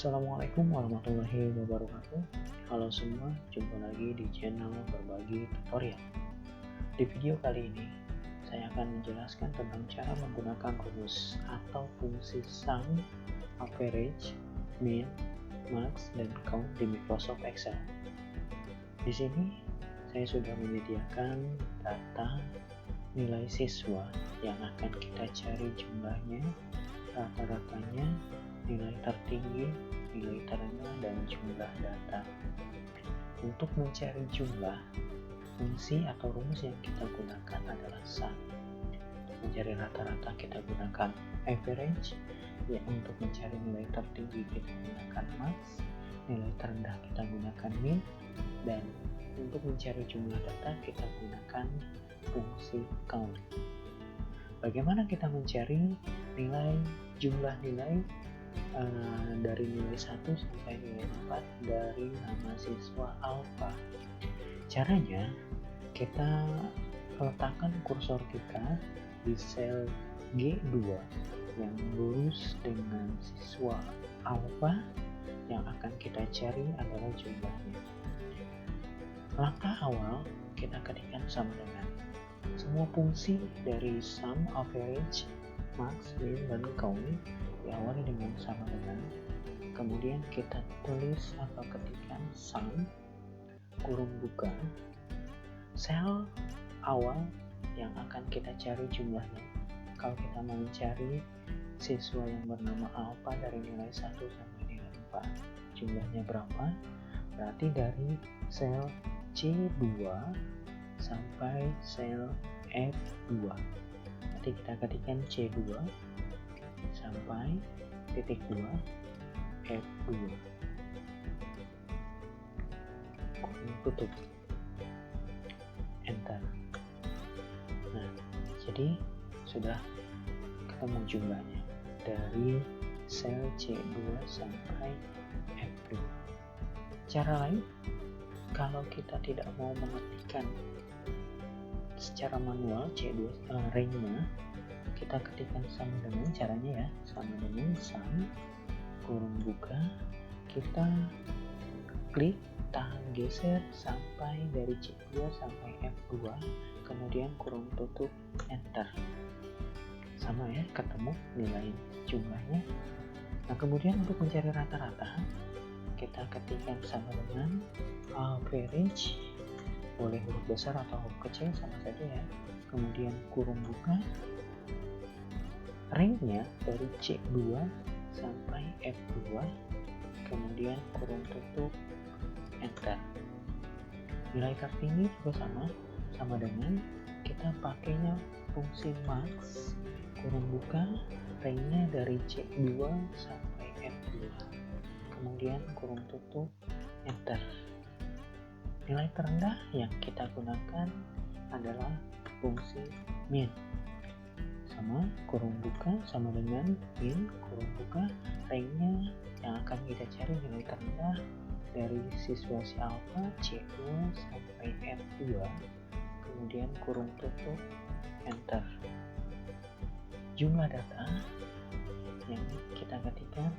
Assalamualaikum warahmatullahi wabarakatuh. Halo semua, jumpa lagi di channel Berbagi Tutorial. Di video kali ini, saya akan menjelaskan tentang cara menggunakan rumus atau fungsi sum, average, min, max, dan count di Microsoft Excel. Di sini, saya sudah menyediakan data nilai siswa yang akan kita cari jumlahnya, rata-ratanya, nilai tertinggi, nilai terendah, dan jumlah data. Untuk mencari jumlah, fungsi atau rumus yang kita gunakan adalah sum. Untuk mencari rata-rata kita gunakan average, ya untuk mencari nilai tertinggi kita gunakan max, nilai terendah kita gunakan min, dan untuk mencari jumlah data kita gunakan fungsi count. Bagaimana kita mencari jumlah nilai dari nilai 1 sampai nilai 4 dari nama siswa alfa? Caranya, kita letakkan kursor kita di sel G2 yang lurus dengan siswa alfa yang akan kita cari adalah jumlahnya. Langkah awal, kita ketikkan sama dengan semua fungsi dari sum, average, max, min, dan count diawali dengan sama dengan, kemudian kita tulis atau ketikkan sum, kurung buka, sel awal yang akan kita cari jumlahnya. Kalau kita mau mencari siswa yang bernama alfa dari nilai 1 sampai nilai 4, jumlahnya berapa? Berarti dari sel C2 sampai sel F2. Nanti kita ketikkan C2 sampai titik 2 F2, tutup, enter. Nah, jadi sudah ketemu jumlahnya dari sel C2 sampai F2. Cara lain, kalau kita tidak mau mengetikkan secara manual C2 range-nya, kita ketikkan sama dengan caranya ya, sama dengan sum, kurung buka, kita klik tahan geser sampai dari C2 sampai F2, kemudian kurung tutup, enter. Sama ya, ketemu nilai jumlahnya. Nah, kemudian untuk mencari rata-rata, kita ketikkan sama dengan average, boleh huruf besar atau huruf kecil sama saja ya, kemudian kurung buka, range-nya dari C2 sampai F2, kemudian kurung tutup, enter. Nilai tertinggi juga sama dengan kita pakainya fungsi max, kurung buka, range-nya dari C2 sampai F2, kemudian kurung tutup, enter. Nilai terendah yang kita gunakan adalah fungsi min. Sama, kurung buka sama dengan min, kurung buka, range-nya yang akan kita cari nilai terendah dari siswa si alfa C2 sampai F2, kemudian kurung tutup, enter. Jumlah data yang kita ketikkan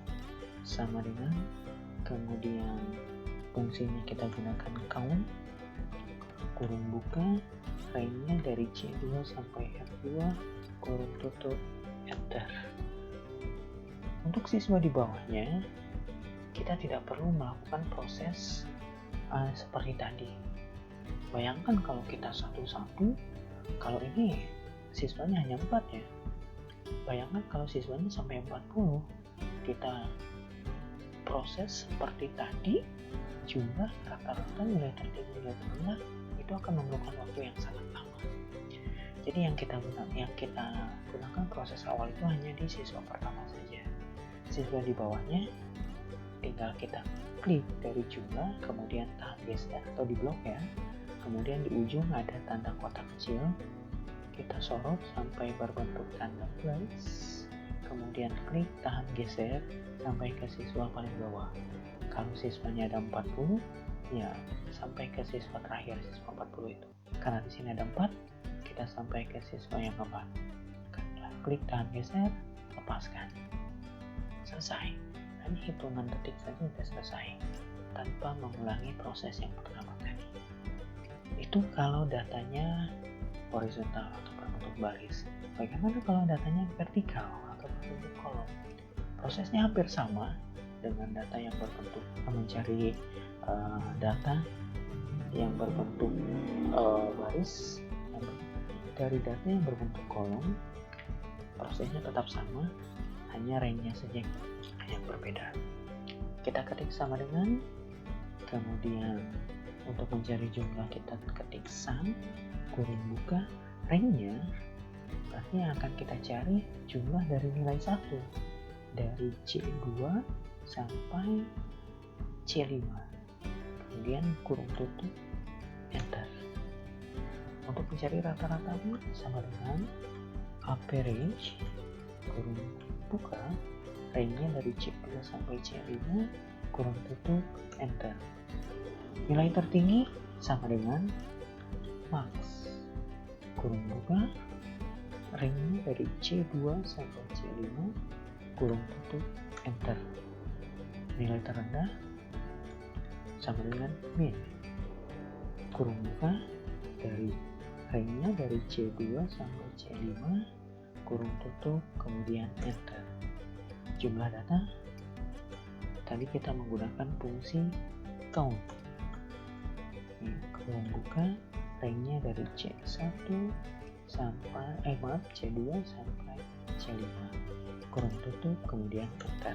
sama dengan, kemudian fungsinya kita gunakan count, kurung buka, range-nya dari C2 sampai F2, kurung tutup, enter. Untuk siswa di bawahnya, kita tidak perlu melakukan proses seperti tadi. Bayangkan kalau kita satu-satu, kalau ini siswanya hanya 4 ya. Bayangkan kalau siswanya sampai 40, kita proses seperti tadi, jumlah, rata-rata, nilai tertinggi, nilai terendah, itu akan memerlukan waktu yang sangat lama. Jadi yang kita gunakan proses awal itu hanya di siswa pertama saja. Siswa di bawahnya tinggal kita klik dari jumlah, kemudian tahan geser atau di blok ya. Kemudian di ujung ada tanda kotak kecil, kita sorot sampai berbentuk tanda plus, kemudian klik tahan geser sampai ke siswa paling bawah. Kalau siswanya ada 40, ya sampai ke siswa terakhir, siswa 40 itu. Karena di sini ada 4, kita sampai ke siswa yang keempat. Klik tahan geser, lepaskan. Selesai. hanya hitungan detik saja sudah selesai tanpa mengulangi proses yang pertama tadi. Itu kalau datanya horizontal atau berbentuk baris. Bagaimana kalau datanya vertikal atau berbentuk kolom? Prosesnya hampir sama dengan data yang berbentuk mencari data yang berbentuk baris. Dari data yang berbentuk kolom, prosesnya tetap sama, hanya range-nya saja yang berbeda. Kita ketik sama dengan, kemudian untuk mencari jumlah kita ketik sum, kurung buka, range-nya berarti yang akan kita cari jumlah dari nilai 1 dari C2 sampai C5, kemudian kurung tutup, enter. Untuk mencari rata-ratanya sama dengan average, kurung buka, range-nya dari C2 sampai C5, kurung tutup, enter. Nilai tertinggi sama dengan max, kurung buka, range-nya dari C2 sampai C5, kurung tutup, enter. Nilai terendah sama dengan min, kurung buka, dari range-nya dari C2 sampai C5, kurung tutup, kemudian enter. Jumlah data tadi kita menggunakan fungsi count. Kurung buka, range-nya dari C1 sampai C2 sampai C5, kurung tutup, kemudian enter.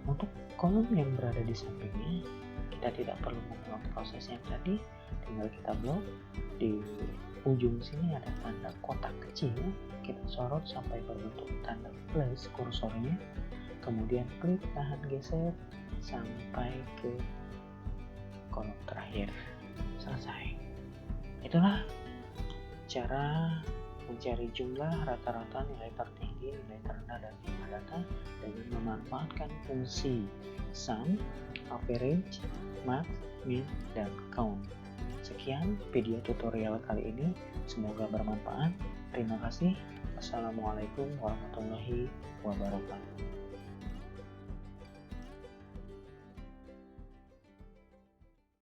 Untuk kolom yang berada di sampingnya, kita tidak perlu mengulang proses yang tadi, tinggal kita blok. Di ujung sini ada tanda kotak kecil, kita sorot sampai berbentuk tanda plus kursornya, kemudian klik tahan geser sampai ke kolom terakhir. Selesai. Itulah cara mencari jumlah rata-rata nilai tertinggi, nilai terendah, dan jumlah data dengan memanfaatkan fungsi sum, average, max, min, dan count. Sekian video tutorial kali ini, semoga bermanfaat. Terima kasih. Assalamualaikum warahmatullahi wabarakatuh.